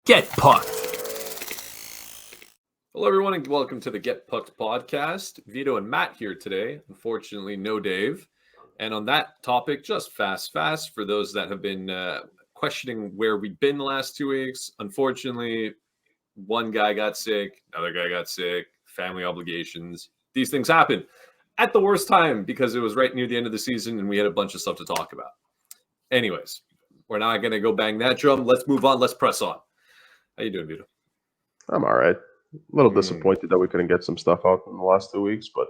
Get Pucked. Hello, everyone, and welcome to the Get Pucked podcast. Vito and Matt here today. Unfortunately, no Dave. And on that topic, just fast, for those that have been questioning where we've been the last 2 weeks. Unfortunately, one guy got sick, another guy got sick, family obligations. These things happen at the worst time because it was right near the end of the season and we had a bunch of stuff to talk about. Anyways, we're not going to go bang that drum. Let's move on. Let's press on. How you doing, Vito? I'm all right. A little disappointed that we couldn't get some stuff out in the last 2 weeks, but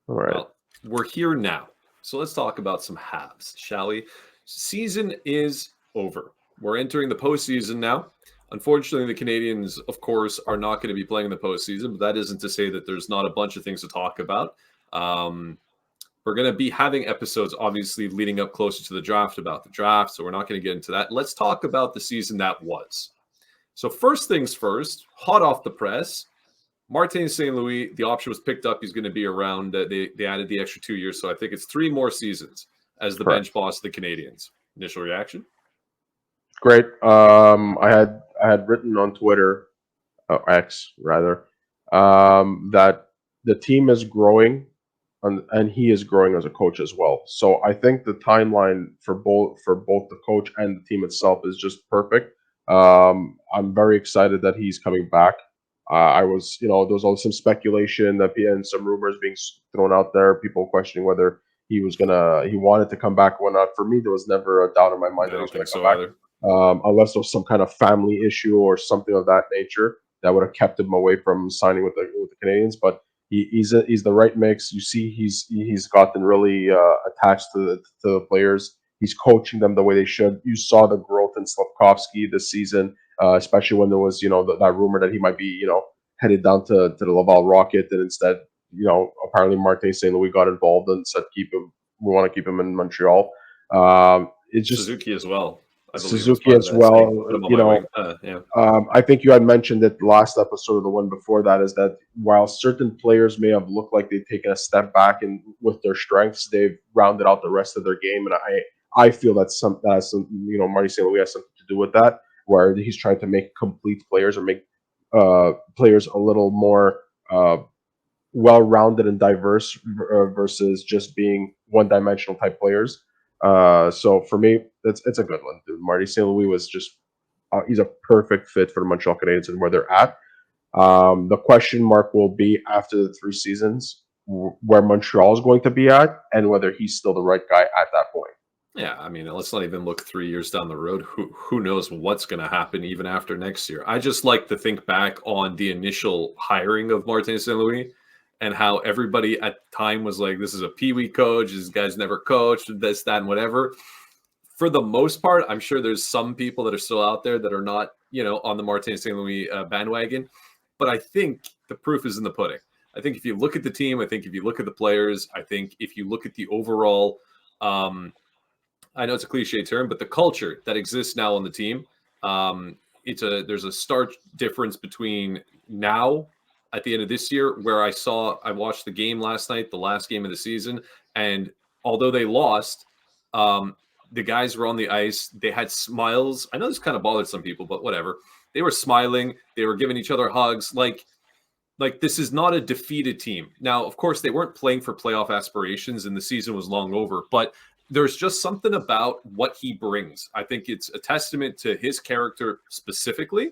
all right. Well, we're here now. So let's talk about some Habs, shall we? Season is over. We're entering the postseason now. Unfortunately, the Canadiens, of course, are not going to be playing in the postseason, but that isn't to say that there's not a bunch of things to talk about. We're going to be having episodes, obviously, leading up closer to the draft about the draft, so we're not going to get into that. Let's talk about the season that was. So first things first, hot off the press, Martin St. Louis, the option was picked up. He's going to be around. They added the extra 2 years, so I think it's 3 more seasons as the bench boss of the Canadiens. Initial reaction? Great. I had written on Twitter, X rather, that the team is growing, and he is growing as a coach as well. So I think the timeline for both the coach and the team itself is just perfect. I'm very excited that he's coming back. I was, there was always some speculation and some rumors being thrown out there, people questioning whether he wanted to come back or not. For me, there was never a doubt in my mind that he was going to come back. Either. Unless there was some kind of family issue or something of that nature that would have kept him away from signing with the Canadiens. But he's the right mix. You see, he's gotten really attached to the players. He's coaching them the way they should. You saw the growth in Slafkovsky this season, especially when there was, that rumor that he might be, headed down to the Laval Rocket, and instead, apparently Martin St. Louis got involved and said, we want to keep him in Montreal. It's just Suzuki as well. Suzuki as well. I think you had mentioned it last episode, or the one before that, is that while certain players may have looked like they've taken a step back and with their strengths, they've rounded out the rest of their game, and I feel that Marty St. Louis has something to do with that, where he's trying to make complete players or make players a little more well-rounded and diverse versus just being one-dimensional type players. So for me, it's a good one, dude. Marty St. Louis was just he's a perfect fit for the Montreal Canadiens and where they're at. The question mark will be after the 3 seasons where Montreal is going to be at and whether he's still the right guy at that point. Yeah, I mean, let's not even look 3 years down the road. Who knows what's going to happen even after next year? I just like to think back on the initial hiring of Martin St. Louis and how everybody at the time was like, this is a peewee coach, this guy's never coached, this, that, and whatever. For the most part, I'm sure there's some people that are still out there that are not, on the Martin St. Louis bandwagon. But I think the proof is in the pudding. I think if you look at the team, I think if you look at the players, I think if you look at the overall, I know it's a cliche term, but the culture that exists now on the team, there's a stark difference between now at the end of this year, where I watched the game last night, the last game of the season, and although they lost, the guys were on the ice. They had smiles. I know this kind of bothered some people, but whatever. They were smiling. They were giving each other hugs. Like this is not a defeated team. Now, of course, they weren't playing for playoff aspirations, and the season was long over, but there's just something about what he brings. I think it's a testament to his character specifically.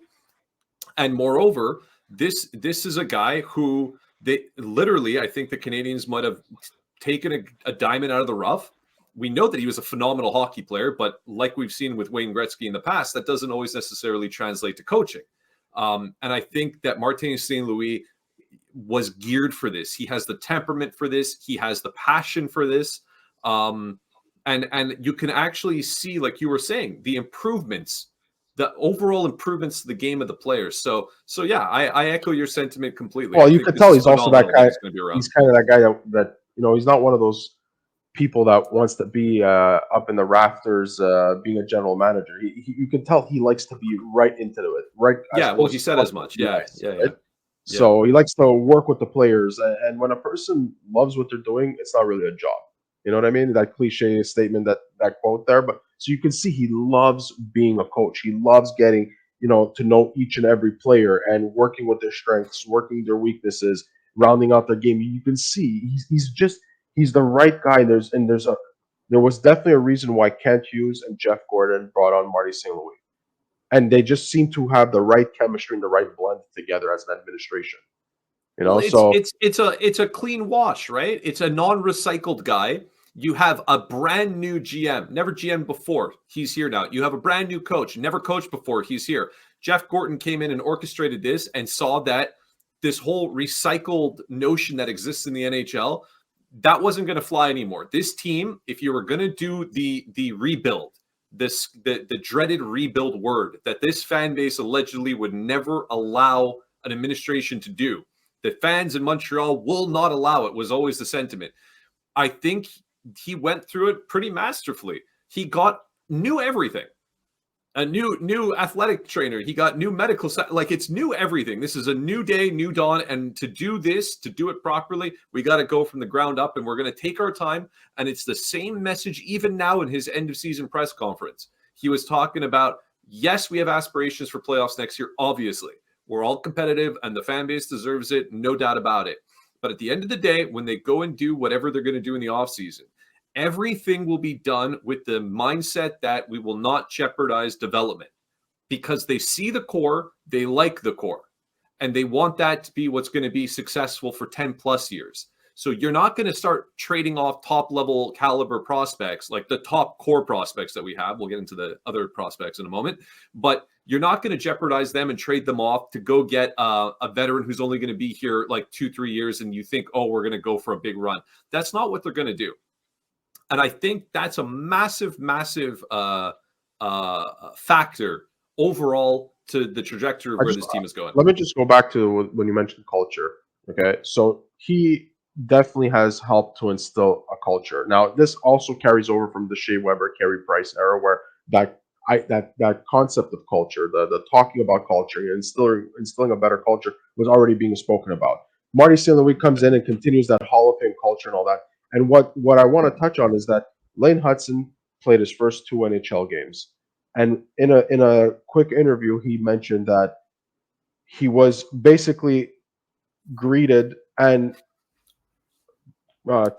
And moreover, this is a guy who I think the Canadiens might have taken a diamond out of the rough. We know that he was a phenomenal hockey player, but like we've seen with Wayne Gretzky in the past, that doesn't always necessarily translate to coaching. And I think that Martin St. Louis was geared for this. He has the temperament for this. He has the passion for this. And you can actually see, like you were saying, the improvements, the overall improvements to the game of the players. So yeah, I echo your sentiment completely. Well, you can tell he's also that guy. He's kind of that guy that he's not one of those people that wants to be up in the rafters being a general manager. You can tell he likes to be right into it. Right? Yeah, well, he said as much. Yeah. So he likes to work with the players. And when a person loves what they're doing, it's not really a job. You know what I mean? That cliche statement, that quote there. But so you can see he loves being a coach. He loves getting to know each and every player and working with their strengths, working their weaknesses, rounding out their game. You can see he's the right guy. There was definitely a reason why Kent Hughes and Jeff Gordon brought on Marty St. Louis, and they just seem to have the right chemistry and the right blend together as an administration. Well, So it's a clean wash, right? It's a non-recycled guy. You have a brand new GM, never GM before. He's here now. You have a brand new coach, never coached before. He's here. Jeff Gordon came in and orchestrated this and saw that this whole recycled notion that exists in the NHL, that wasn't going to fly anymore. This team, if you were going to do the rebuild, the dreaded rebuild word that this fan base allegedly would never allow an administration to do, the fans in Montreal will not allow it, was always the sentiment. I think he went through it pretty masterfully. He knew everything. A new athletic trainer. He got new medical, like it's new everything. This is a new day, new dawn. And to do it properly, we got to go from the ground up, and we're going to take our time. And it's the same message even now in his end of season press conference. He was talking about, yes, we have aspirations for playoffs next year. Obviously, we're all competitive and the fan base deserves it. No doubt about it. But at the end of the day, when they go and do whatever they're going to do in the offseason, everything will be done with the mindset that we will not jeopardize development, because they see the core, they like the core, and they want that to be what's going to be successful for 10 plus years. So you're not going to start trading off top level caliber prospects, like the top core prospects that we have. We'll get into the other prospects in a moment, but you're not going to jeopardize them and trade them off to go get a veteran who's only going to be here like 2-3 years. And you think, oh, we're going to go for a big run. That's not what they're going to do. And I think that's a massive factor overall to the trajectory of where this team is going. Let me just go back to when you mentioned culture. Okay, so he definitely has helped to instill a culture. Now, this also carries over from the Shea Weber, Carey Price era, where that concept of culture, the talking about culture, and instilling a better culture was already being spoken about. Marty St. Louis comes in and continues that Hall of Fame culture and all that. And what I want to touch on is that Lane Hutson played his first 2 NHL games, and in a quick interview, he mentioned that he was basically greeted and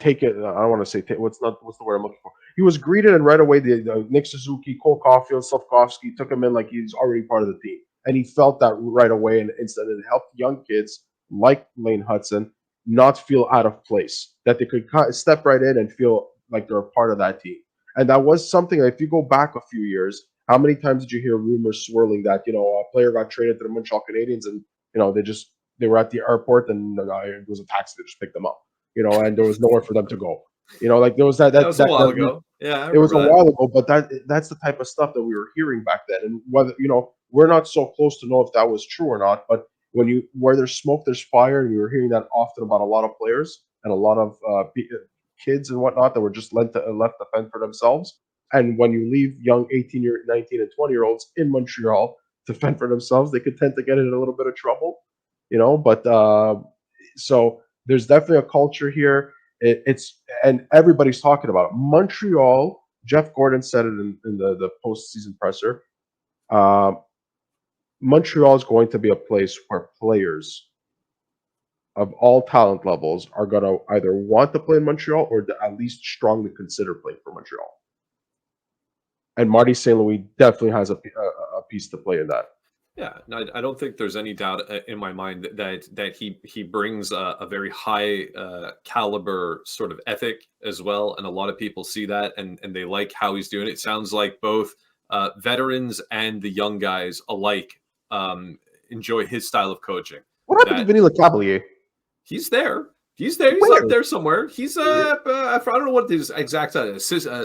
take it. I don't want to say what's the word I'm looking for. He was greeted, and right away the Nick Suzuki, Caufield, Slafkovsky took him in like he's already part of the team, and he felt that right away, and instead it helped young kids like Lane Hutson not feel out of place, that they could step right in and feel like they're a part of that team. And that was something, if you go back a few years, how many times did you hear rumors swirling that, a player got traded to the Montreal Canadiens and, they were at the airport and it was a taxi that just picked them up, and there was nowhere for them to go. Like there was that was a while ago. Yeah, it was a while ago, but that's the type of stuff that we were hearing back then. And whether, we're not so close to know if that was true or not, but where there's smoke, there's fire, and we were hearing that often about a lot of players and a lot of kids and whatnot that were just left to fend for themselves. And when you leave young 19 and 20-year-olds in Montreal to fend for themselves, they could tend to get in a little bit of trouble, But so there's definitely a culture here. And everybody's talking about it. Montreal. Jeff Gordon said it in the postseason presser. Montreal is going to be a place where players of all talent levels are going to either want to play in Montreal or at least strongly consider playing for Montreal. And Marty St. Louis definitely has a piece to play in that. Yeah, no, I don't think there's any doubt in my mind that he brings a very high caliber sort of ethic as well, and a lot of people see that and they like how he's doing it. It sounds like both veterans and the young guys alike enjoy his style of coaching. What happened to Vinny Lecavalier? He's there. He's there. He's up there somewhere. He's I don't know what his exact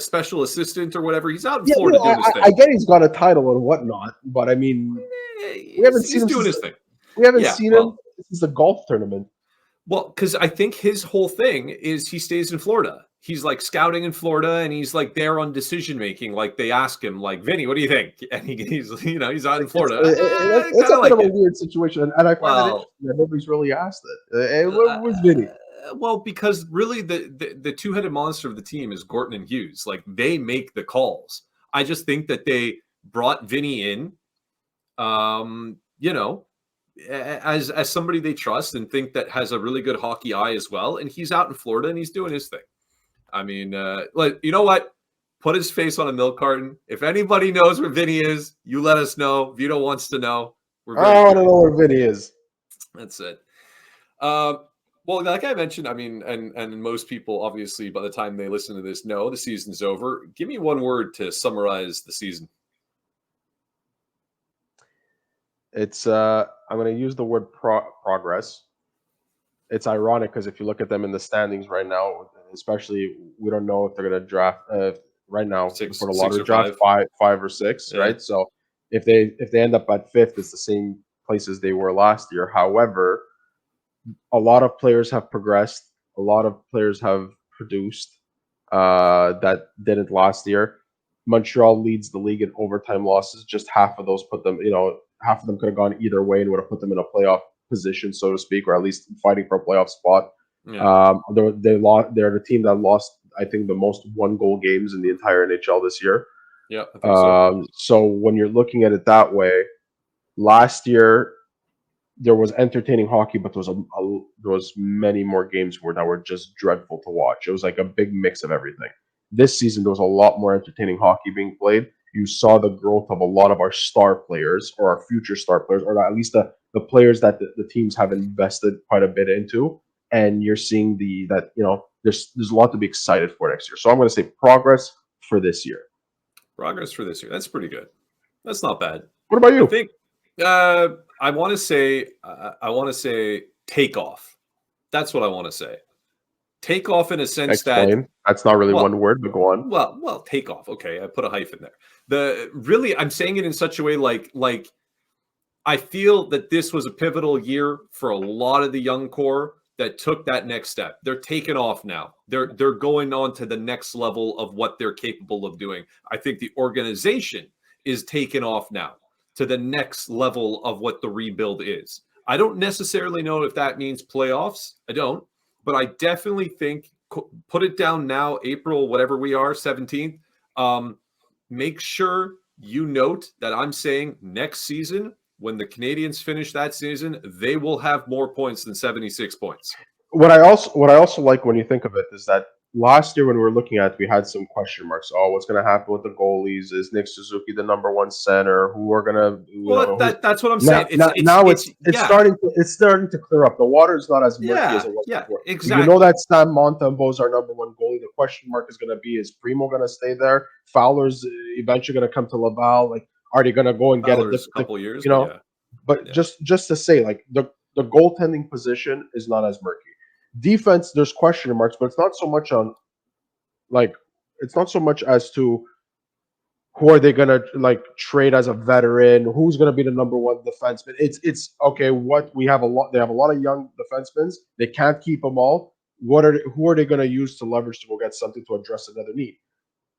special assistant or whatever. He's out in Florida doing his thing. I get he's got a title and whatnot, but I mean, we haven't seen him doing his thing. We haven't seen him since the golf tournament. Well, because I think his whole thing is he stays in Florida. He's like scouting in Florida, and he's like there on decision making. Like they ask him, like, Vinny, what do you think? And he's he's out in Florida. It's a bit of a weird situation, and I find it interesting that nobody's really asked it. Where's Vinny? Well, because really the two-headed monster of the team is Gorton and Hughes. Like they make the calls. I just think that they brought Vinny in You know, as somebody they trust and think that has a really good hockey eye as well. And he's out in Florida and he's doing his thing. I mean, like, you know what? Put his face on a milk carton. If anybody knows where Vinny is, you let us know. Vito wants to know. We're very I want to know where Vinny is. That's it. Well, like I mentioned, I mean, and most people, obviously, by the time they listen to this, know the season's over. Give me one word to summarize the season. It's I'm going to use the word progress. It's ironic because if you look at them in the standings right now, especially we don't know if they're going to draft right now for the lottery draft five or six, yeah. Right? So if they end up at fifth, it's the same place as they were last year. However, a lot of players have progressed. A lot of players have produced that didn't last year. Montreal leads the league in overtime losses. Just half of those put them, half of them could have gone either way and would have put them in a playoff position, so to speak, or at least fighting for a playoff spot. Yeah. They're the team that lost, I think, the most one-goal games in the entire NHL this year. Yeah, I think so. So when you're looking at it that way, last year there was entertaining hockey, but there was many more games that were just dreadful to watch. It was like a big mix of everything. This season, there was a lot more entertaining hockey being played. You saw the growth of a lot of our star players, or our future star players, or at least the players that the teams have invested quite a bit into. And you're seeing there's a lot to be excited for next year. So I'm going to say progress for this year. Progress for this year. That's pretty good. That's not bad. What about you? I think I want to say takeoff. That's what I want to say. Take off in a sense that that's not really one word, but go on. Well, take off. Okay, I put a hyphen there. I'm saying it in such a way like I feel that this was a pivotal year for a lot of the young core that took that next step. They're taking off now. They're going on to the next level of what they're capable of doing. I think the organization is taking off now to the next level of what the rebuild is. I don't necessarily know if that means playoffs. I don't. But I definitely think, put it down now, April, whatever we are, 17th. Make sure you note that I'm saying next season, when the Canadiens finish that season, they will have more points than 76 points. What I also like when you think of it is that last year when we were looking at it, we had some question marks. Oh, what's going to happen with the goalies? Is Nick Suzuki the number one center? Who are going to? Well, that's what I'm saying. It's starting to clear up. The water is not as murky as it was before. Exactly. You know that Sam Montembeault is our number one goalie. The question mark is going to be: is Primo going to stay there? Fowler's eventually going to come to Laval. Like, are they going to go and get a couple years? But just to say, like the goaltending position is not as murky. Defense, there's question marks, but it's not so much as to who are they gonna trade as a veteran, who's gonna be the number one defenseman. It's okay. They have a lot of young defensemen. They can't keep them all. Who are they gonna use to leverage to go get something to address another need?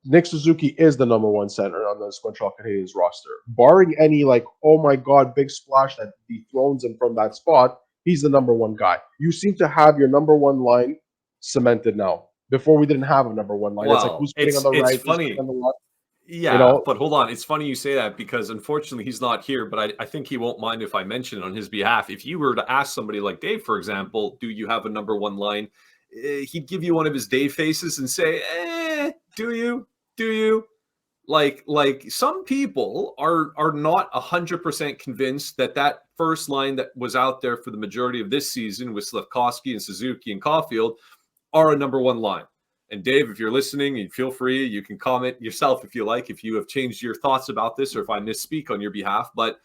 Nick Suzuki is the number one center on the Montreal Canadiens roster. Barring any oh my god, big splash that dethrones him from that spot, he's the number one guy. You seem to have your number one line cemented now. Before we didn't have a number one line. Well, it's like who's putting on the right, funny. Who's on the left. Yeah, but hold on. It's funny you say that because unfortunately he's not here, but I think he won't mind if I mention it on his behalf. If you were to ask somebody like Dave, for example, do you have a number one line? He'd give you one of his Dave faces and say, do you? Do you? Like some people are not 100% convinced that first line that was out there for the majority of this season with Slafkovsky and Suzuki and Caufield are a number one line. And Dave, if you're listening, you feel free. You can comment yourself if you like, if you have changed your thoughts about this or if I misspeak on your behalf. But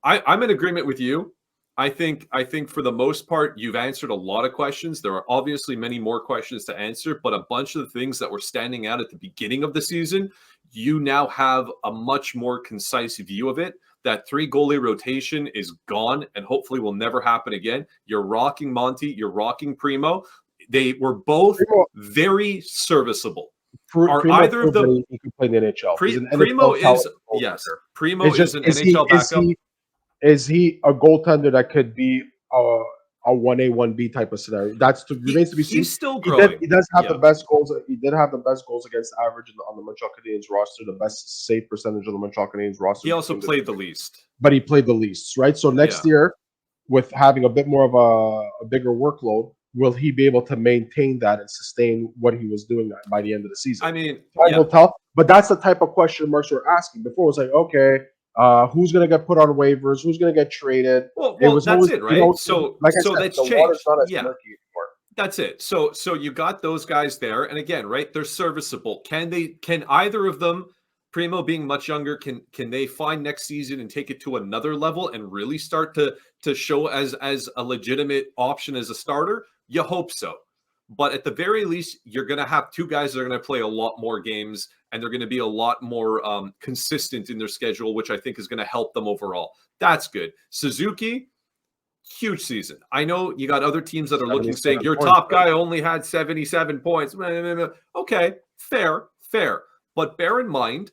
I'm in agreement with you. I think for the most part, you've answered a lot of questions. There are obviously many more questions to answer, but a bunch of the things that were standing out at the beginning of the season, you now have a much more concise view of it. That 3 goalie rotation is gone and hopefully will never happen again. You're rocking Monty, you're rocking Primo. They were both very serviceable. Are either of them? He can play in the NHL. Primo is yes. Primo is an NHL backup. Is he a goaltender that could be a 1A 1B type of scenario. That's remains to be seen. He's still growing. He does have Yeah. the best goals. He did have the best goals against average on the Montreal Canadiens roster, the best save percentage of the Montreal Canadiens roster. He also played the least. But he played the least, right? So next year, with having a bit more of a bigger workload, will he be able to maintain that and sustain what he was doing by the end of the season? I mean, time will tell. But that's the type of question marks we're asking. Before it was like, okay, who's going to get put on waivers? Who's going to get traded? Well, it was that's always, it, right? You know, so like I said, that's the changed. water's not as murky anymore. That's it. So you got those guys there, and again, right? They're serviceable. Can either of them, Primo being much younger, can they find next season and take it to another level and really start to show as a legitimate option as a starter? You hope so. But at the very least, you're going to have two guys that are going to play a lot more games, and they're going to be a lot more consistent in their schedule, which I think is going to help them overall. That's good. Suzuki, huge season. I know you got other teams that are looking, saying your top guy only had 77 points. Okay, fair. But bear in mind,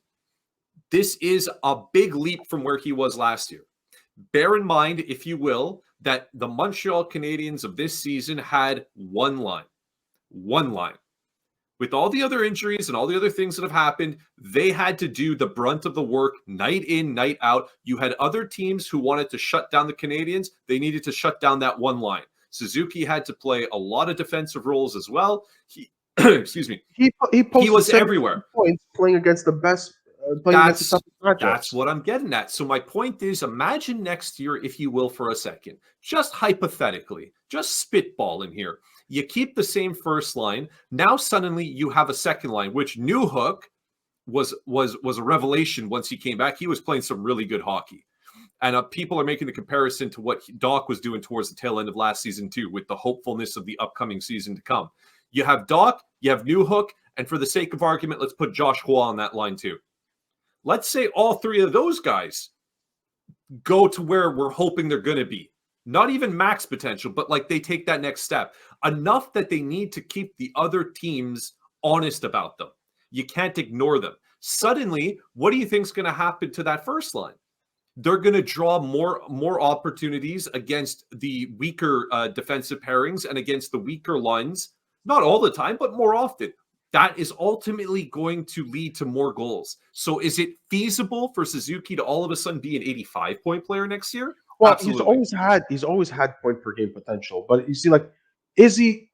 this is a big leap from where he was last year. Bear in mind, if you will, that the Montreal Canadiens of this season had one line. With all the other injuries and all the other things that have happened, they had to do the brunt of the work night in, night out. You had other teams who wanted to shut down the Canadiens. They needed to shut down that one line. Suzuki had to play a lot of defensive roles as well. Excuse me. He was everywhere. Points playing against the best. That's what I'm getting at. So my point is, imagine next year, if you will, for a second, just hypothetically, just spitball in here. You keep the same first line. Now suddenly you have a second line, which Newhook was a revelation once he came back. He was playing some really good hockey. And people are making the comparison to what Dach was doing towards the tail end of last season too, with the hopefulness of the upcoming season to come. You have Dach, you have Newhook, and for the sake of argument, let's put Josh Hua on that line too. Let's say all three of those guys go to where we're hoping they're going to be. Not even max potential, but like they take that next step. Enough that they need to keep the other teams honest about them. You can't ignore them. Suddenly, what do you think is going to happen to that first line? They're going to draw more opportunities against the weaker defensive pairings and against the weaker lines. Not all the time, but more often. That is ultimately going to lead to more goals. So is it feasible for Suzuki to all of a sudden be an 85-point player next year? Well, Absolutely. he's always had point per game potential. But you see, like, is he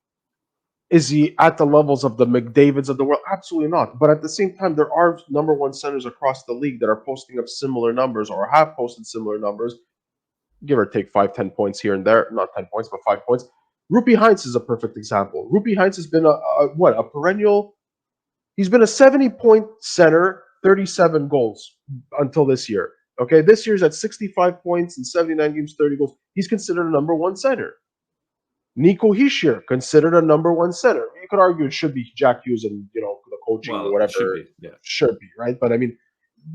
at the levels of the McDavids of the world? Absolutely not. But at the same time, there are number one centers across the league that are posting up similar numbers or have posted similar numbers, give or take 5-10 points here and there. Not 10 points, but 5 points. Rupee Hintz is a perfect example. Rupee Hintz has been a perennial. He's been a 70-point center, 37 goals until this year. Okay, this year's at 65 points in 79 games, 30 goals. He's considered a number one center. Nico Hischier, considered a number one center. You could argue it should be Jack Hughes and the coaching or whatever. Should be, right? But I mean,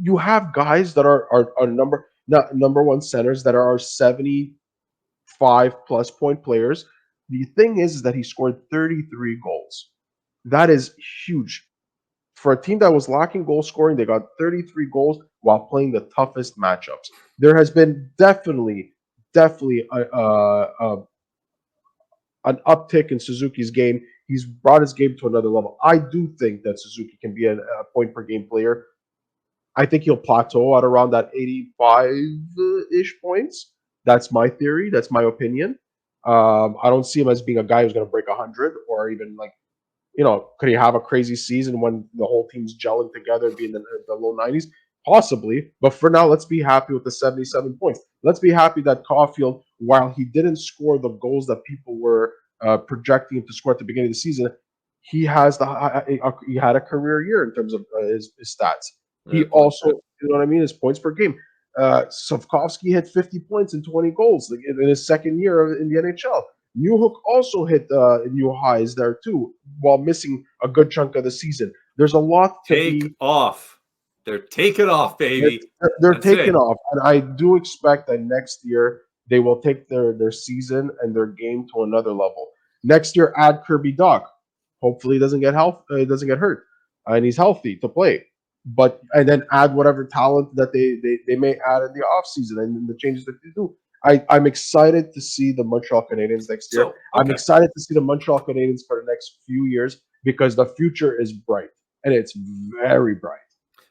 you have guys that are number one centers that are 75+ point players. The thing is that he scored 33 goals. That is huge. For a team that was lacking goal scoring, they got 33 goals while playing the toughest matchups. There has been definitely an uptick in Suzuki's game. He's brought his game to another level. I do think that Suzuki can be a point per game player. I think he'll plateau at around that 85-ish points. That's my theory. That's my opinion. I don't see him as being a guy who's going to break 100 or even could he have a crazy season when the whole team's gelling together and be in the low 90s? Possibly. But for now, let's be happy with the 77 points. Let's be happy that Caufield, while he didn't score the goals that people were projecting him to score at the beginning of the season, he had a career year in terms of his stats. He also, you know what I mean, his points per game. Slafkovsky hit 50 points and 20 goals in his second year in the NHL. Newhook also hit new highs there too, while missing a good chunk of the season. There's a lot to take off. They're taking off, baby. They're taking off, and I do expect that next year they will take their season and their game to another level. Next year, add Kirby Dach. Hopefully, he doesn't get hurt, and he's healthy to play. And then add whatever talent that they may add in the offseason and the changes that they do. I'm excited to see the Montreal Canadiens next year. So, I'm okay. excited to see the Montreal Canadiens for the next few years because the future is bright, and it's very bright.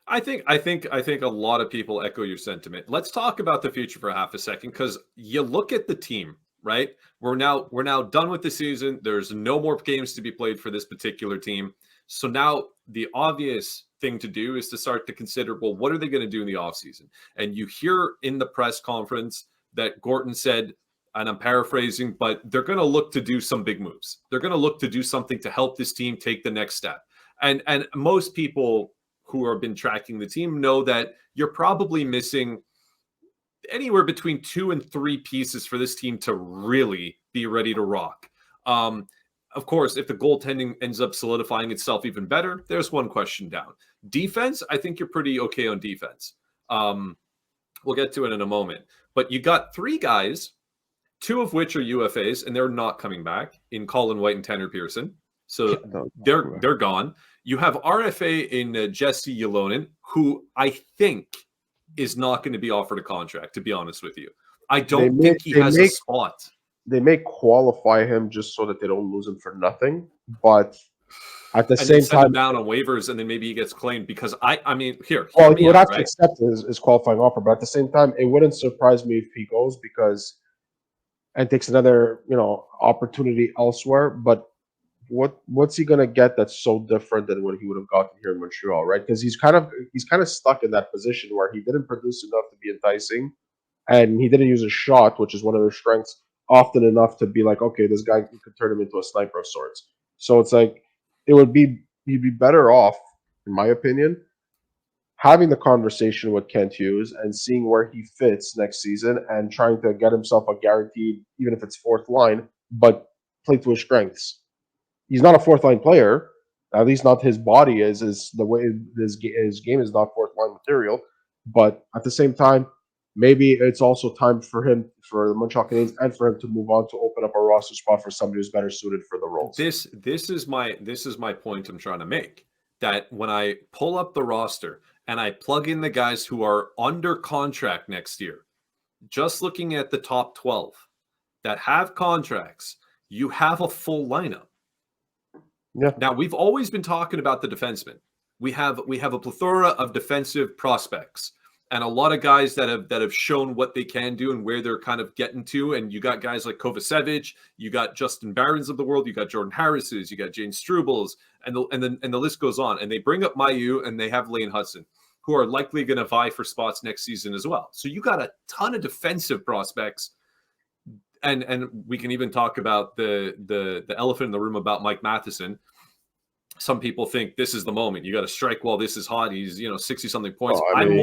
I think a lot of people echo your sentiment. Let's talk about the future for half a second, because you look at the team, right? We're now done with the season. There's no more games to be played for this particular team. So now the obvious thing to do is to start to consider, well, what are they going to do in the offseason? And you hear in the press conference that Gorton said, and I'm paraphrasing, but they're going to look to do some big moves. They're going to look to do something to help this team take the next step. And most people who have been tracking the team know that you're probably missing anywhere between 2 and 3 pieces for this team to really be ready to rock. Of course, if the goaltending ends up solidifying itself even better, there's one question down. Defense, I think you're pretty okay on defense. We'll get to it in a moment. But you got 3 guys, 2 of which are UFAs, and they're not coming back, in Colin White and Tanner Pearson. So they're gone. You have RFA in Jesse Ylonen, who I think is not going to be offered a contract, to be honest with you. I don't think he has a spot. They may qualify him just so that they don't lose him for nothing, but at the same send time, him down on waivers, and then maybe he gets claimed, because I mean, he would have to accept his qualifying offer, but at the same time, it wouldn't surprise me if he goes and takes another opportunity elsewhere. But what's he gonna get that's so different than what he would have gotten here in Montreal, right? Because he's kind of stuck in that position where he didn't produce enough to be enticing, and he didn't use a shot, which is one of their strengths, often enough to be like, okay, this guy could turn him into a sniper of sorts. So it's like he'd be better off, in my opinion, having the conversation with Kent Hughes and seeing where he fits next season and trying to get himself a guaranteed, even if it's 4th line, but play to his strengths. He's not a 4th line player, at least not his body is the way his game is not 4th line material. But at the same time, maybe it's also time for the Montreal Canadiens, and for him to move on to open up a roster spot for somebody who's better suited for the roles. This is my point I'm trying to make. That when I pull up the roster and I plug in the guys who are under contract next year, just looking at the top 12 that have contracts, you have a full lineup. Yeah. Now, we've always been talking about the defensemen. We have a plethora of defensive prospects, and a lot of guys that have shown what they can do and where they're kind of getting to. And you got guys like Kovacevic, you got Justin Barons of the world, you got Jordan Harris's, you got James Strubles, and the list goes on. And they bring up Mailloux, and they have Lane Hutson, who are likely going to vie for spots next season as well. So you got a ton of defensive prospects. And we can even talk about the elephant in the room about Mike Matheson. Some people think this is the moment. You got to strike while this is hot. He's 60-something points. I'm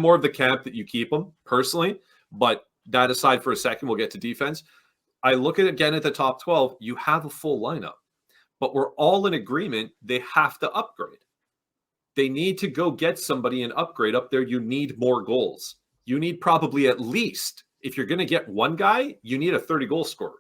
more of the camp that you keep him personally. But that aside for a second, we'll get to defense. I look at it again at the top 12. You have a full lineup, but we're all in agreement they have to upgrade. They need to go get somebody and upgrade up there. You need more goals. You need probably at least, if you're going to get one guy, you need a 30-goal scorer.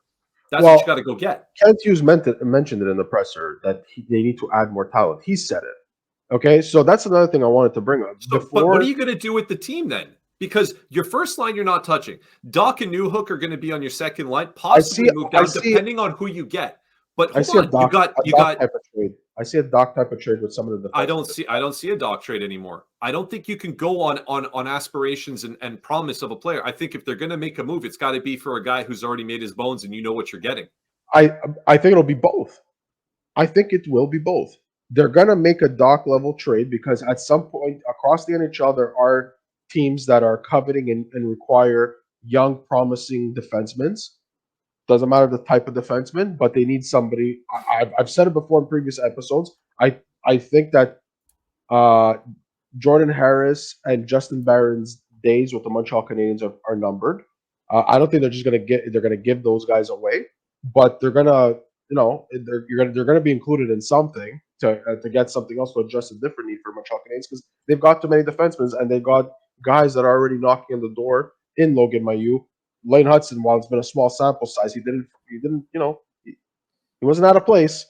That's what you got to go get. Kent Hughes mentioned it in the presser that they need to add more talent. He said it. Okay, so that's another thing I wanted to bring up. But what are you going to do with the team then? Because your first line you're not touching. Dach and Newhook are going to be on your second line, possibly move down, depending on who you get. But hold on, you got type of trade. I see a Dach type of trade with some of the. I don't see a Dach trade anymore. I don't think you can go on aspirations and promise of a player. I think if they're going to make a move, it's got to be for a guy who's already made his bones and you know what you're getting. I think it'll be both. I think it will be both. They're going to make a Dach level trade because at some point across the NHL there are teams that are coveting and require young, promising defensemen. Doesn't matter the type of defenseman, but they need somebody. I've said it before in previous episodes. I think that Jordan Harris and Justin Barron's days with the Montreal Canadiens are numbered. I don't think they're just they're gonna give those guys away, but they're gonna they're gonna be included in something to get something else to address a different need for Montreal Canadiens because they've got too many defensemen and they've got guys that are already knocking on the door in Logan Mailloux. Lane Hutson, while it's been a small sample size, he wasn't out of place.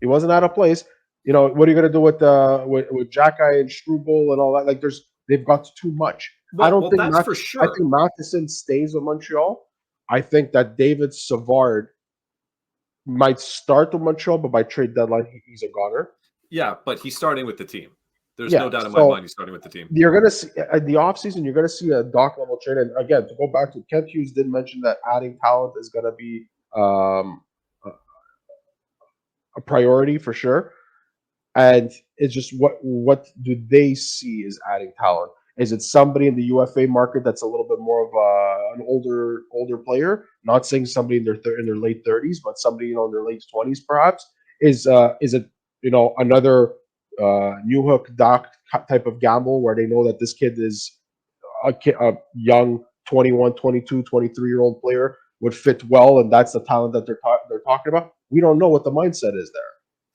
He wasn't out of place. What are you going to do with Xhekaj and Struble and all that? Like they've got too much. I Well, don't well, think that's for I sure. think Matheson stays with Montreal. I think that David Savard might start with Montreal, but by trade deadline, he's a goner. Yeah, but he's starting with the team. There's Yeah, no doubt in my so mind he's starting with the team. you're going to see in the offseason, you're going to see a Dach level trade. And again, to go back to Kent Hughes, did mention that adding talent is going to be a priority for sure. And it's just what do they see as adding talent? Is it somebody in the UFA market that's a little bit more of an older player? Not saying somebody in their late 30s, but somebody in their late 20s perhaps. Is it another Newhook Dach type of gamble where they know that this kid is a young 21, 22, 23-year-old player would fit well, and that's the talent that they're talking about? We don't know what the mindset is there.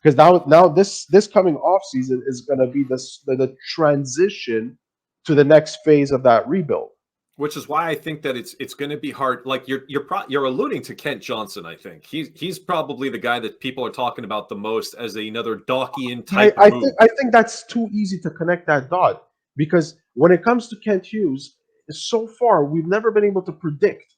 Because now this coming off season is going to be the transition to the next phase of that rebuild. Which is why I think that it's going to be hard. Like you're alluding to Kent Johnson. I think he's probably the guy that people are talking about the most as another Dachian type move. I think that's too easy to connect that dot, because when it comes to Kent Hughes, so far we've never been able to predict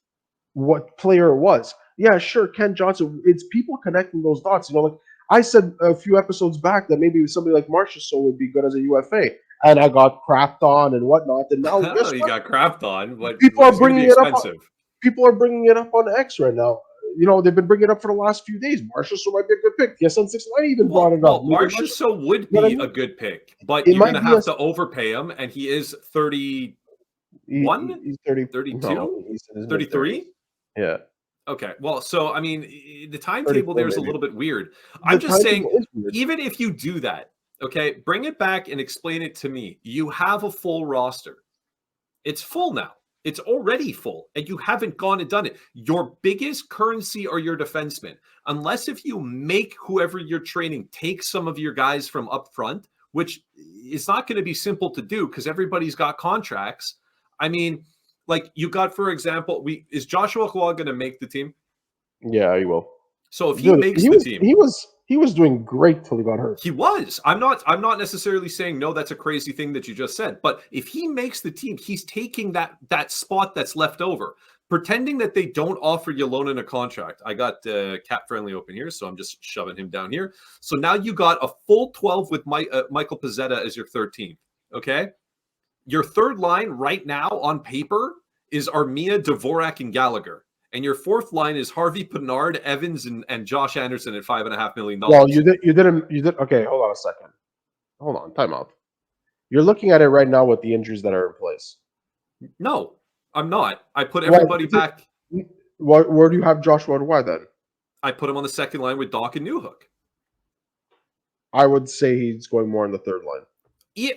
what player it was. Yeah, sure, Kent Johnson. It's people connecting those dots. Like I said a few episodes back that maybe somebody like Marchessault would be good as a UFA, and I got crapped on and whatnot. And now guess You what? got crapped on. But People are he's going to bringing be it up. expensive. People are bringing it up on X right now. They've been bringing it up for the last few days. Marchessault might be a good pick. TSN 69 even brought it up. Marchessault would be a good pick, but you're going to have to overpay him, and he is 31, he's 30, 32, no, he's in his 33. Yeah. Okay, well, so I mean, the timetable there is a little bit weird. I'm The just saying, timetable is weird. even if you do that, okay, bring it back and explain it to me. You have a full roster. It's full now. It's already full, and you haven't gone and done it. Your biggest currency are your defensemen. Unless if you make whoever you're training take some of your guys from up front, which is not going to be simple to do because everybody's got contracts. I mean, like you got, for example, is Joshua Claw going to make the team? Yeah, he will. So if he makes the team, he was doing great till he got hurt. He was. I'm not necessarily saying no, that's a crazy thing that you just said. But if he makes the team, he's taking that spot that's left over. Pretending that they don't offer Ylonen a contract. I got Cap Friendly open here, so I'm just shoving him down here. So now you got a full 12 with Michael Pezzetta as your 13th. Okay? Your third line right now on paper is Armia, Dvorak, and Gallagher. And your fourth line is Harvey Pinard, Evans, and Josh Anderson at $5.5 million. Well, you did. Okay, hold on a second. Hold on, time out. You're looking at it right now with the injuries that are in place. No, I'm not. I put everybody back. Where do you have Joshua Roy then? I put him on the second line with Dach and Newhook. I would say he's going more on the third line. Yeah,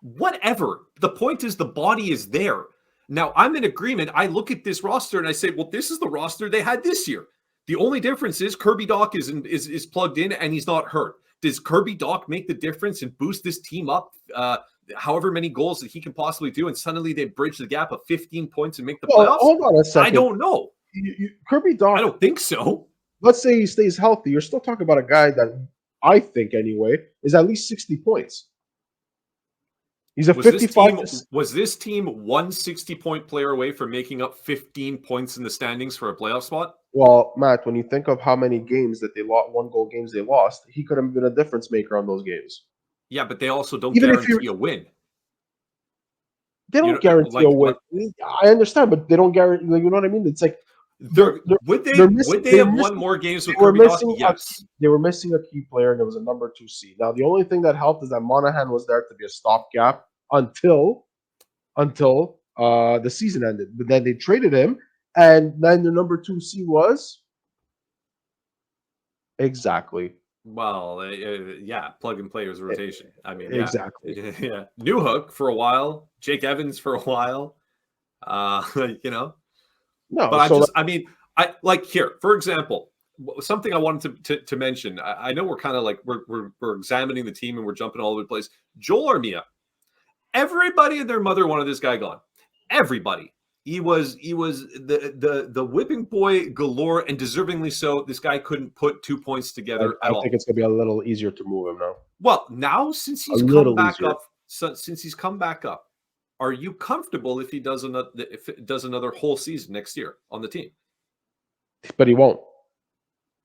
whatever. The point is the body is there. Now, I'm in agreement. I look at this roster and I say, well, this is the roster they had this year. The only difference is Kirby Dach is plugged in and he's not hurt. Does Kirby Dach make the difference and boost this team up however many goals that he can possibly do, and suddenly they bridge the gap of 15 points and make the playoffs? Hold on a second. I don't know. Kirby Dach, I don't think so. Let's say he stays healthy. You're still talking about a guy that I think, anyway, is at least 60 points. He's a 55. Was this team 160-point player away from making up 15 points in the standings for a playoff spot? Well, Matt, when you think of how many games that they lost, 1-goal games they lost, he could have been a difference maker on those games. Yeah, but they also don't guarantee a win. They don't guarantee a win. I understand, but they don't guarantee. You know what I mean? It's like would they have won more games with Kirby Dach? Yes. They were missing a key player, and it was a number 2 seed. Now, the only thing that helped is that Monahan was there to be a stopgap until the season ended. But then they traded him, and then the number 2 seed was exactly. Well, yeah, plug and players rotation. I mean, yeah. Exactly. Yeah, Newhook for a while, Jake Evans for a while. No, but I like here, for example, something I wanted to mention. I know we're kind of like we're examining the team and we're jumping all over the place. Joel Armia, everybody and their mother wanted this guy gone. Everybody. He was the whipping boy galore, and deservingly so. This guy couldn't put 2 points together at all. I think it's gonna be a little easier to move him now. Well, now since he's come back up, Are you comfortable if he does another whole season next year on the team? But he won't.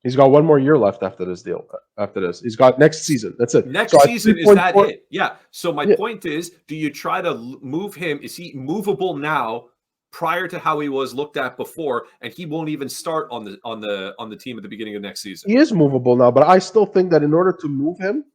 He's got one more year left after this deal. After this, he's got next season. That's it. Next So season is that it? Yeah. So my Yeah. point is, do you try to move him? Is he movable now, prior to how he was looked at before, and he won't even start on the team at the beginning of next season? He is movable now, but I still think that in order to move him,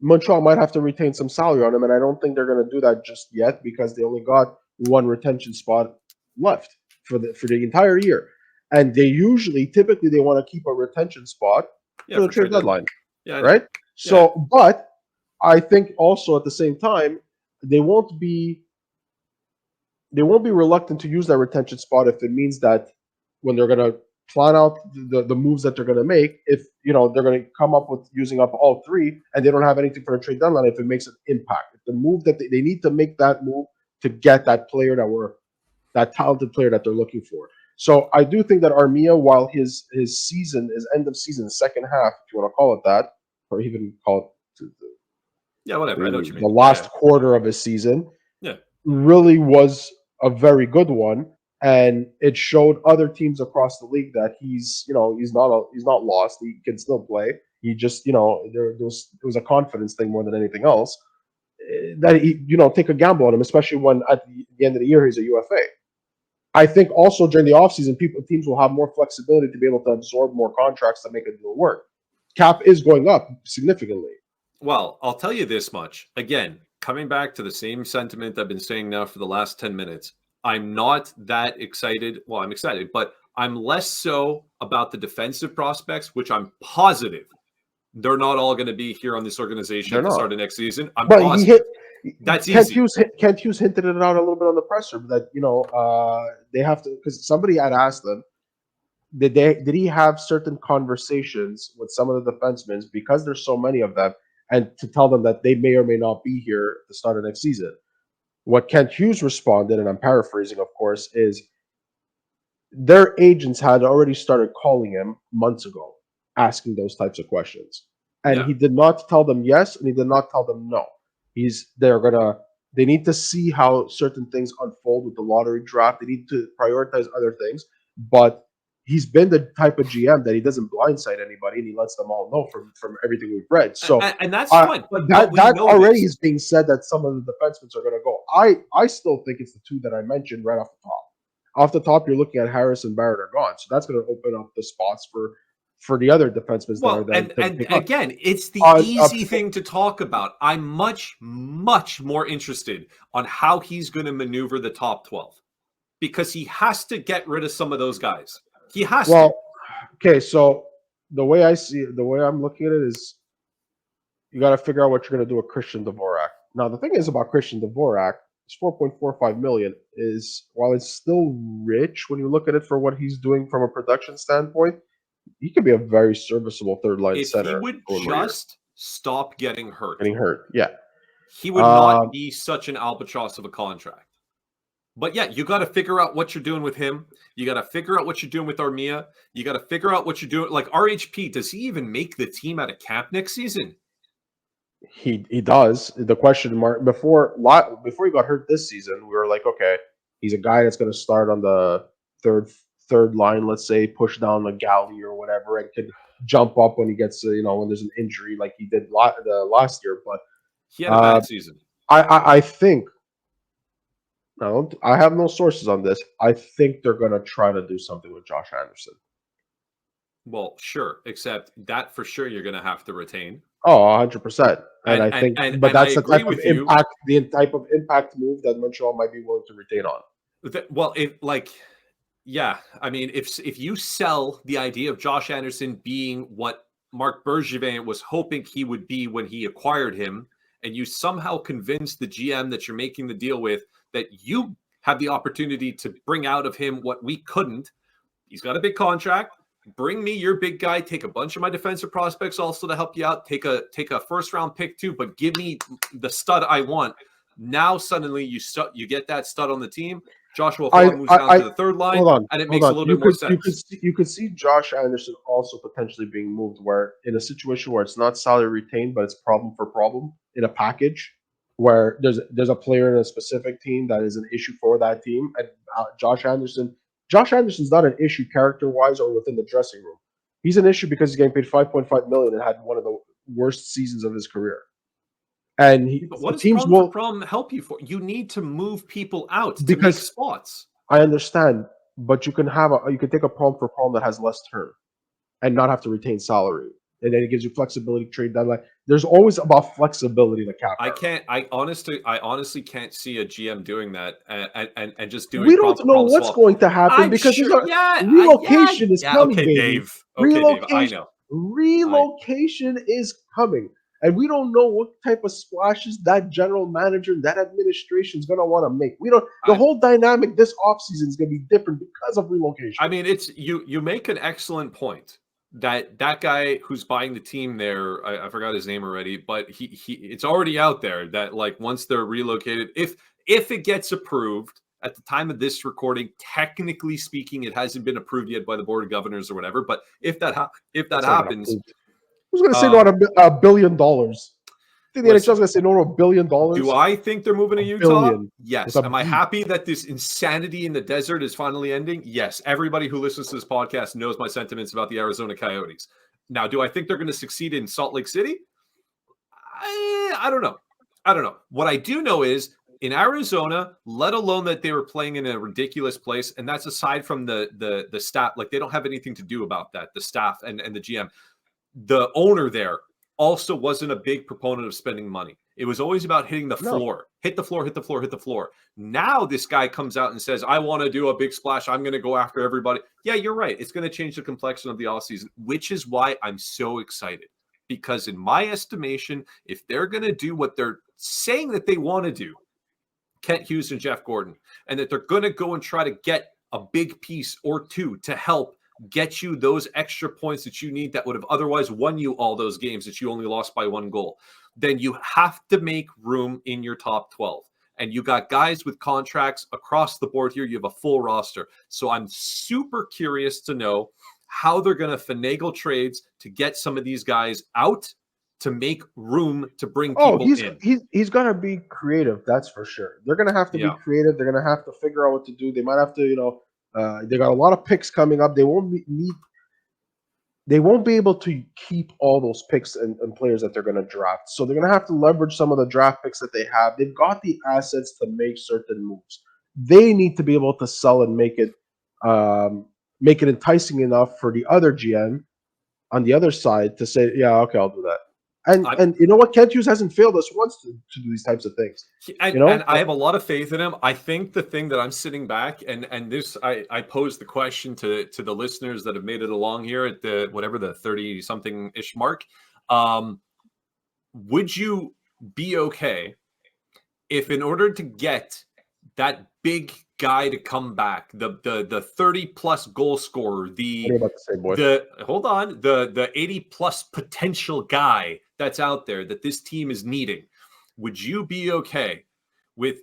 Montreal might have to retain some salary on him, and I don't think they're going to do that just yet because they only got one retention spot left for the entire year, and typically they want to keep a retention spot for the trade deadline, right? So, but I think also at the same time they won't be reluctant to use that retention spot if it means that when they're going to plan out the moves that they're going to make, if they're going to come up with using up all three and they don't have anything for a trade deadline, if it makes an impact, if the move that they need to make that move to get that player that talented player that they're looking for. So I do think that Armia, while his season, his end of season, second half, if you want to call it that, or even call it whatever. I know what you mean. The last quarter of his season, yeah, really was a very good one. And it showed other teams across the league that he's not lost. He can still play. He just, it was a confidence thing more than anything else. That he, take a gamble on him, especially when at the end of the year he's a UFA. I think also during the offseason, teams will have more flexibility to be able to absorb more contracts to make a deal work. Cap is going up significantly. Well, I'll tell you this much. Again, coming back to the same sentiment I've been saying now for the last 10 minutes. I'm not that excited. Well, I'm excited, but I'm less so about the defensive prospects, which I'm positive they're not all going to be here on this organization at the start of next season. I'm positive. That's easy. Kent Hughes hinted it out a little bit on the presser that they have to, because somebody had asked them, did he have certain conversations with some of the defensemen because there's so many of them, and to tell them that they may or may not be here at the start of next season. What Kent Hughes responded, and I'm paraphrasing, of course, is their agents had already started calling him months ago, asking those types of questions. And he did not tell them yes, and he did not tell them no. They need to see how certain things unfold with the lottery draft. They need to prioritize other things. But he's been the type of GM that he doesn't blindside anybody, and he lets them all know from everything we've read. So, and that's fine. But that already is being said that some of the defensemen are going to go. I still think it's the two that I mentioned right off the top. Off the top, you're looking at Harris and Barrett are gone, so that's going to open up the spots for the other defensemen that are there. And again, it's the easy thing to talk about. I'm much, much more interested on how he's going to maneuver the top 12 because he has to get rid of some of those guys. He has to. Okay, so the way I'm looking at it is you got to figure out what you're going to do with Christian Dvorak. Now, the thing is about Christian Dvorak, it's $4.45 million is, while it's still rich when you look at it for what he's doing from a production standpoint, he could be a very serviceable third line center. If he would just stop getting hurt. Yeah. He would not be such an albatross of a contract. But yeah, you got to figure out what you're doing with him. You got to figure out what you're doing with Armia. You got to figure out what you're doing. Like RHP, does he even make the team out of camp next season? He does. The question mark before he got hurt this season, we were like, okay, he's a guy that's going to start on the third line, let's say, push down the galley or whatever, and can jump up when he gets when there's an injury like he did last year. But he had a bad season. I think. I have no sources on this. I think they're going to try to do something with Josh Anderson. Well, sure, except that for sure you're going to have to retain. Oh, 100%. And I think, but that's the type of impact move that Montreal might be willing to retain on. Well, I mean, if you sell the idea of Josh Anderson being what Marc Bergevin was hoping he would be when he acquired him, and you somehow convince the GM that you're making the deal with that you have the opportunity to bring out of him what we couldn't. He's got a big contract. Bring me your big guy. Take a bunch of my defensive prospects also to help you out. Take a first round pick too, but give me the stud I want. Now suddenly you get that stud on the team. Joshua Ford moves down to the third line, and it makes a little bit more sense. You could see Josh Anderson also potentially being moved where in a situation where it's not salary retained, but it's problem for problem in a package where there's a player in a specific team that is an issue for that team, and Josh Anderson's not an issue character-wise or within the dressing room. He's an issue because he's getting paid $5.5 million and had one of the worst seasons of his career. And But what does teams problem for will problem help you for? You need to move people out to make because spots. I understand, but you can take a problem for problem that has less term and not have to retain salary, and then it gives you flexibility to trade deadline. There's always about flexibility in the cap. I honestly can't see a GM doing that and just doing. We don't know what's going to happen because sure, relocation is coming, okay, baby. Dave. Okay, Dave. I know. Relocation is coming, and we don't know what type of splashes that general manager, that administration is going to want to make. We don't. The whole dynamic this offseason is going to be different because of relocation. I mean, it's you make an excellent point. That guy who's buying the team there, I forgot his name already, but he it's already out there that like once they're relocated, if it gets approved at the time of this recording, technically speaking, it hasn't been approved yet by the board of governors or whatever. But if that happens, who's going to say no to $1 billion? I think the NHL is going to say no to $1 billion. Do I think they're moving to Utah? Billion. Yes. Am I happy that this insanity in the desert is finally ending? Yes. Everybody who listens to this podcast knows my sentiments about the Arizona Coyotes. Now, do I think they're going to succeed in Salt Lake City? I don't know. What I do know is in Arizona, let alone that they were playing in a ridiculous place, and that's aside from the staff, like they don't have anything to do about that, the staff and the GM. The owner there also wasn't a big proponent of spending money. It was always about hitting the floor. Hit the floor, hit the floor, hit the floor. Now this guy comes out and says, I want to do a big splash. I'm going to go after everybody. Yeah, you're right. It's going to change the complexion of the offseason, which is why I'm so excited. Because in my estimation, if they're going to do what they're saying that they want to do, Kent Hughes and Jeff Gordon, and that they're going to go and try to get a big piece or two to help get you those extra points that you need that would have otherwise won you all those games that you only lost by 1 goal, then you have to make room in your top 12. And you got guys with contracts across the board here. You have a full roster. So I'm super curious to know how they're going to finagle trades to get some of these guys out to make room to bring people in. He's going to be creative, that's for sure. They're going to have to be creative. They're going to have to figure out what to do. They might have to, they got a lot of picks coming up. They won't be able to keep all those picks and players that they're going to draft. So they're going to have to leverage some of the draft picks that they have. They've got the assets to make certain moves. They need to be able to sell and make it enticing enough for the other GM on the other side to say, yeah, okay, I'll do that. And you know what? Kent Hughes hasn't failed us once to do these types of things. And I have a lot of faith in him. I think the thing that I'm sitting back and this I posed the question to the listeners that have made it along here at the 30-something-ish mark. Would you be okay if in order to get that big guy to come back, the 30-plus goal scorer, the 80-plus potential guy that's out there that this team is needing, would you be okay with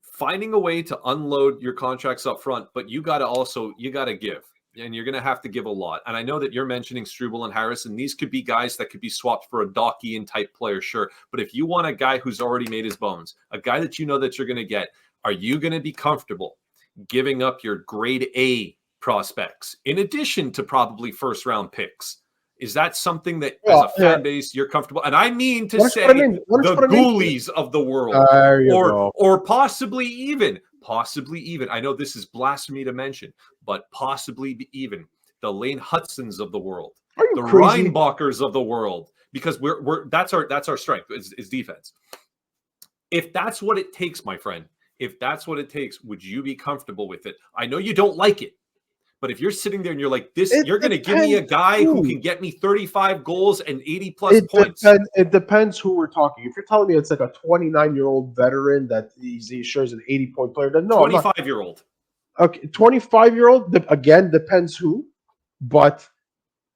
finding a way to unload your contracts up front, but you got to give, and you're going to have to give a lot. And I know that you're mentioning Struble and Harris, and these could be guys that could be swapped for a Dachian type player, sure. But if you want a guy who's already made his bones, a guy that you know that you're going to get, are you going to be comfortable giving up your grade A prospects in addition to probably first round picks? Is that something that as a fan base you're comfortable? And I mean to say the Ghoulies of the world, or possibly even. I know this is blasphemy to mention, but possibly even the Lane Hutsons of the world, the Reinbachers of the world, because we're that's our strength is defense. If that's what it takes, my friend. If that's what it takes, would you be comfortable with it? I know you don't like it, but if you're sitting there and you're like, you're going to give me a guy who can get me 35 goals and 80-plus points. It depends who we're talking. If you're telling me it's like a 29-year-old veteran that he sure is an 80-point player, then no. 25-year-old. Okay, 25-year-old, again, depends who. But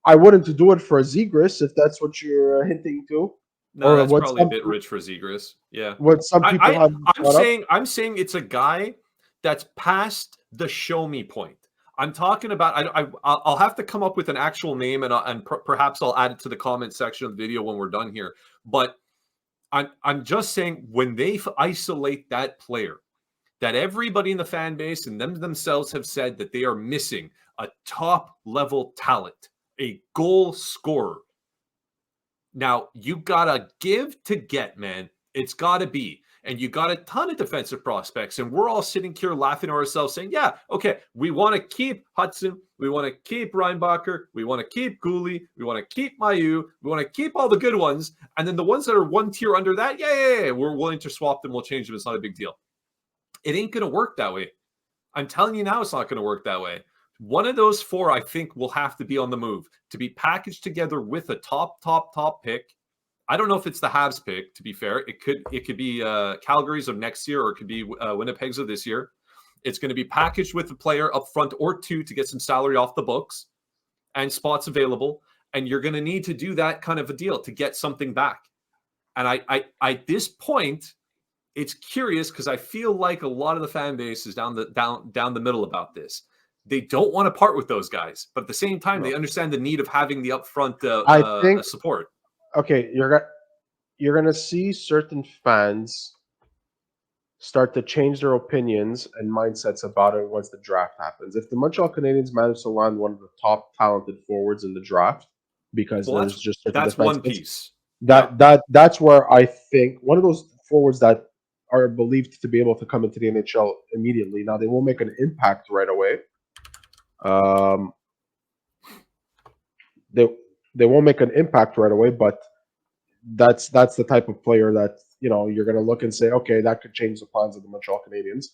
I wouldn't do it for a Zegras if that's what you're hinting to. No, that's probably a bit rich for Zegras. Yeah. What some people I'm saying it's a guy that's past the show me point. I'm talking about. I'll have to come up with an actual name, and perhaps I'll add it to the comment section of the video when we're done here. But I'm just saying when they isolate that player, that everybody in the fan base and them themselves have said that they are missing a top level talent, a goal scorer. Now, you got to give to get, man. It's got to be. And you got a ton of defensive prospects. And we're all sitting here laughing at ourselves saying, yeah, okay, we want to keep Hutson. We want to keep Reinbacher. We want to keep Gooley. We want to keep Mailloux. We want to keep all the good ones. And then the ones that are one tier under that, yeah, we're willing to swap them. We'll change them. It's not a big deal. It ain't going to work that way. I'm telling you now, it's not going to work that way. One of those four, I think, will have to be on the move to be packaged together with a top pick. I don't know if it's the Habs pick, to be fair. It could be Calgary's of next year, or it could be Winnipeg's of this year. It's going to be packaged with a player up front or two to get some salary off the books and spots available. And you're going to need to do that kind of a deal to get something back. And I at this point, it's curious because I feel like a lot of the fan base is down the middle about this. They don't want to part with those guys, but at the same time, they understand the need of having the upfront I think support. Okay, you're gonna see certain fans start to change their opinions and mindsets about it once the draft happens. If the Montreal Canadiens manage to land one of the top talented forwards in the draft, because there's just certain that's one piece. That's where I think one of those forwards that are believed to be able to come into the NHL immediately. Now they won't make an impact right away. They won't make an impact right away, but that's the type of player that you're going to look and say, okay, that could change the plans of the Montreal Canadiens.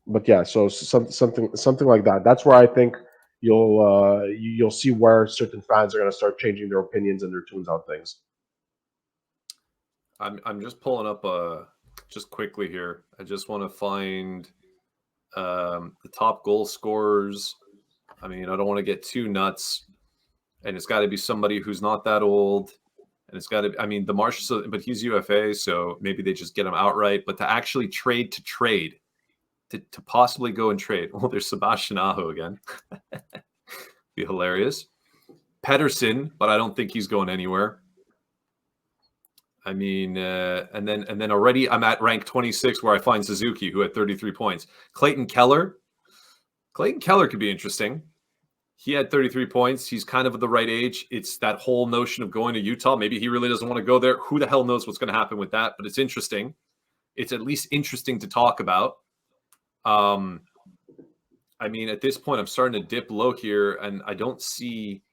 But yeah, so something like that. That's where I think you'll see where certain fans are going to start changing their opinions and their tunes on things. I'm just pulling up just quickly here. I just want to find the top goal scorers. I mean, I don't want to get too nuts, and it's got to be somebody who's not that old, and it's got to. I mean, the Marshall, but he's UFA, so maybe they just get him outright. But to actually trade, to possibly go and trade. Well, there's Sebastian Aho again. Be hilarious. Pedersen, but I don't think he's going anywhere. I mean, and then already I'm at rank 26 where I find Suzuki, who had 33 points. Clayton Keller could be interesting. He had 33 points. He's kind of the right age. It's that whole notion of going to Utah. Maybe he really doesn't want to go there. Who the hell knows what's going to happen with that? But it's interesting. It's at least interesting to talk about. I mean, at this point, I'm starting to dip low here, and I don't see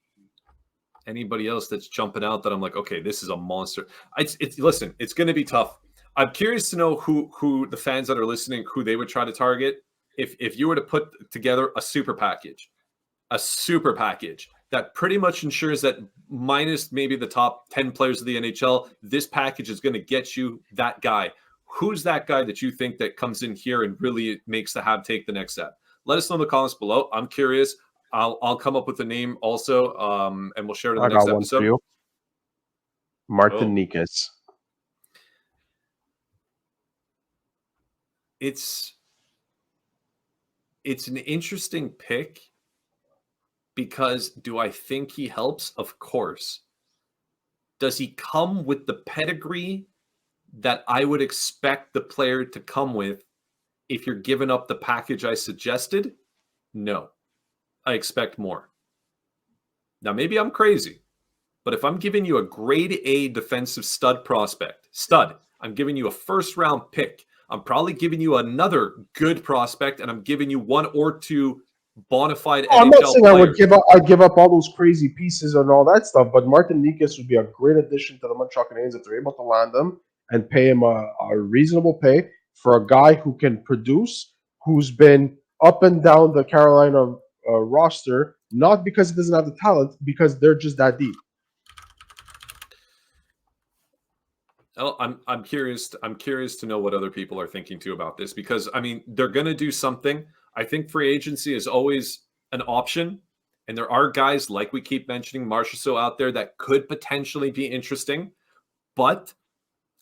anybody else that's jumping out that I'm like, okay, this is a monster. Listen, it's going to be tough. I'm curious to know who the fans that are listening, who they would try to target if you were to put together a super package that pretty much ensures that minus maybe the top 10 players of the NHL, this package is going to get you that guy. Who's that guy that you think that comes in here and really makes the Hab take the next step? Let us know in the comments below. I'm curious. I'll come up with a name also, and we'll share it in the next episode. For you. Martin Nikas. It's an interesting pick because do I think he helps? Of course. Does he come with the pedigree that I would expect the player to come with if you're giving up the package I suggested? No. I expect more. Now, maybe I'm crazy, but if I'm giving you a grade A defensive stud prospect, I'm giving you a first round pick. I'm probably giving you another good prospect, and I'm giving you one or two bona fide NHL I'm not saying players. I'd give up all those crazy pieces and all that stuff, but Martin Nikas would be a great addition to the Montreal Canadiens if they're able to land them and pay him a reasonable pay for a guy who can produce, who's been up and down the Carolina roster, not because he doesn't have the talent, because they're just that deep. Oh, I'm curious. I'm curious to know what other people are thinking too about this, because I mean they're going to do something. I think free agency is always an option, and there are guys like we keep mentioning, Marchessault out there that could potentially be interesting. But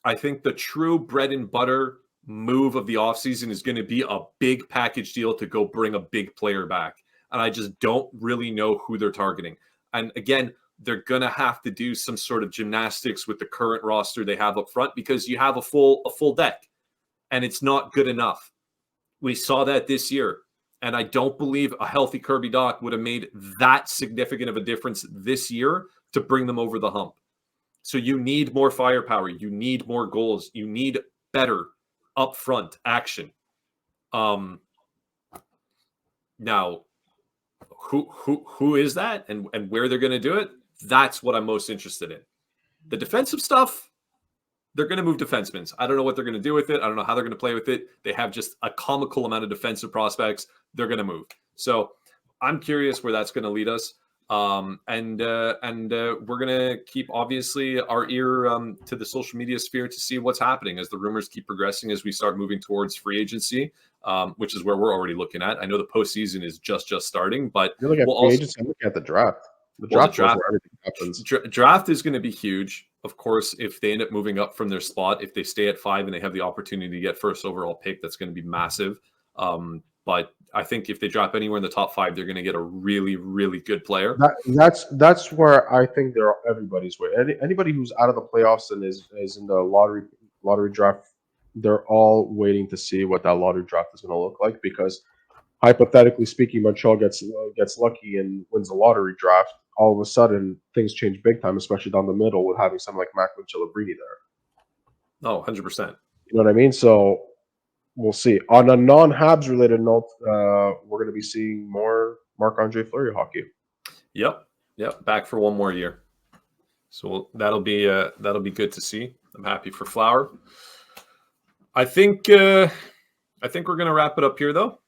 I think the true bread and butter move of the offseason is going to be a big package deal to go bring a big player back. And I just don't really know who they're targeting. And again, they're going to have to do some sort of gymnastics with the current roster they have up front, because you have a full deck, and it's not good enough. We saw that this year, and I don't believe a healthy Kirby Dach would have made that significant of a difference this year to bring them over the hump. So you need more firepower. You need more goals. You need better upfront action. Now, who is that, and where they're going to do it? That's what I'm most interested in. The defensive stuff, they're going to move defensemen. I don't know what they're going to do with it. I don't know how they're going to play with it. They have just a comical amount of defensive prospects. They're going to move. So I'm curious where that's going to lead us. And we're going to keep, obviously, our ear to the social media sphere to see what's happening as the rumors keep progressing, as we start moving towards free agency, which is where we're already looking at. I know the postseason is just starting, but you look at free agency, I'm looking at the draft. The draft, where everything happens. Draft is going to be huge. Of course, if they end up moving up from their spot, if they stay at 5 and they have the opportunity to get first overall pick, that's going to be massive. But I think if they drop anywhere in the top 5, they're going to get a really, really good player. That's where I think they're everybody's way. Anybody who's out of the playoffs and is in the lottery draft, they're all waiting to see what that lottery draft is going to look like, because hypothetically speaking, Montreal gets lucky and wins the lottery draft. All of a sudden, things change big time, especially down the middle with having someone like Macklin Chilabrini there. Oh, 100%. You know what I mean? So we'll see. On a non-Habs related note, we're going to be seeing more Marc-Andre Fleury hockey. Yep. Back for one more year. So that'll be good to see. I'm happy for Flower. I think we're going to wrap it up here, though.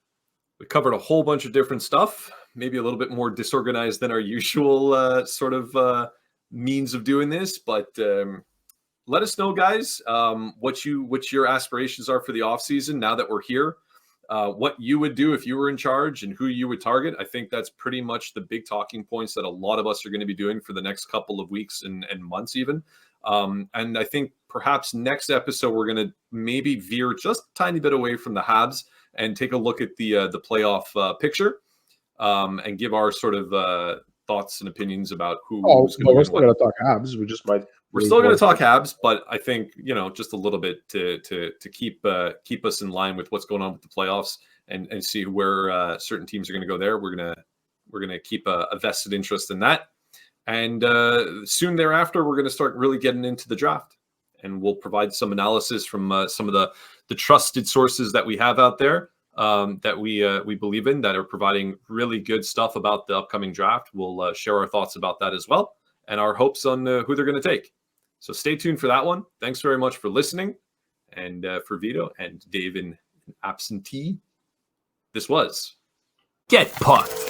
We covered a whole bunch of different stuff, maybe a little bit more disorganized than our usual sort of means of doing this. But let us know, guys, what your aspirations are for the offseason now that we're here, what you would do if you were in charge and who you would target. I think that's pretty much the big talking points that a lot of us are going to be doing for the next couple of weeks and months even. And I think perhaps next episode, we're going to maybe veer just a tiny bit away from the Habs and take a look at the playoff picture, and give our sort of thoughts and opinions about who's going to win. We're still going to talk Habs. We're still going to talk Habs, but I think, just a little bit to keep us in line with what's going on with the playoffs and see where certain teams are going to go there. We're going to keep a vested interest in that, and soon thereafter, we're going to start really getting into the draft, and we'll provide some analysis from some of the trusted sources that we have out there, that we believe in, that are providing really good stuff about the upcoming draft. We'll share our thoughts about that as well, and our hopes on who they're going to take. So stay tuned for that one. Thanks very much for listening. And for Vito and Dave in absentee, this was Get Pucked.